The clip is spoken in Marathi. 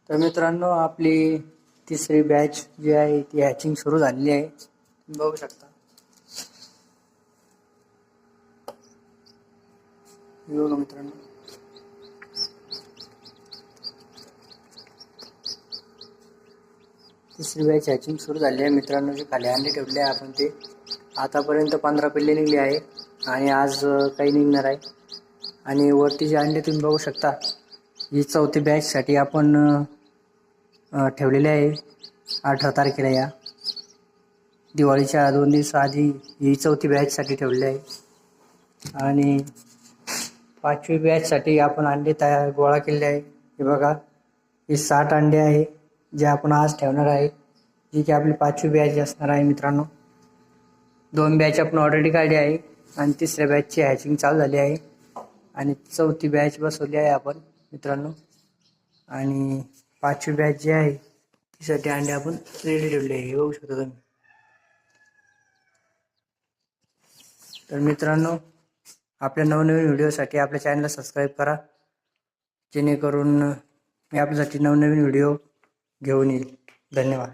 तर मित्रांनो, आपली तिसरी बॅच जी आहे ती हॅचिंग सुरू झालेली आहे. तुम्ही बघू शकता. बघा मित्रांनो, तिसरी बॅच हॅचिंग सुरू झाली आहे. मित्रांनो, जे खाली अंडे ठेवले आहे आपण ते आतापर्यंत 15 पिल्ले निघले आहे आणि आज काही निघणार आहे. आणि वरती जे अंडे तुम्ही बघू शकता, ही चौथी बॅचसाठी आपण ठेवलेले आहे 18 तारखेला. या दिवाळीच्या 2 दिवस आधी ही चौथी बॅचसाठी ठेवलेली आहे. आणि 5वी बॅचसाठी आपण अंडे गोळा केले आहे. हे बघा, हे 60 अंडे आहे जे आपण आज ठेवणार आहे, जी की आपली 5वी बॅच असणार आहे. मित्रांनो, 2 बॅच आपण ऑलरेडी काढली आहे आणि तिसऱ्या बॅचची हॅचिंग चालू झाली आहे आणि चौथी बॅच बसवली आहे आपण मित्रांनो. आणि 5वी बॅच जी आहे तीसाठी अंडे आपण रेडी ठेवले आहे, हे बघू शकता तुम्ही. तर मित्रांनो, आपल्या नवनवीन व्हिडिओसाठी आपल्या चॅनलला सबस्क्राईब करा, जेणेकरून मी आपल्यासाठी नवनवीन व्हिडिओ घेऊन येईल. धन्यवाद.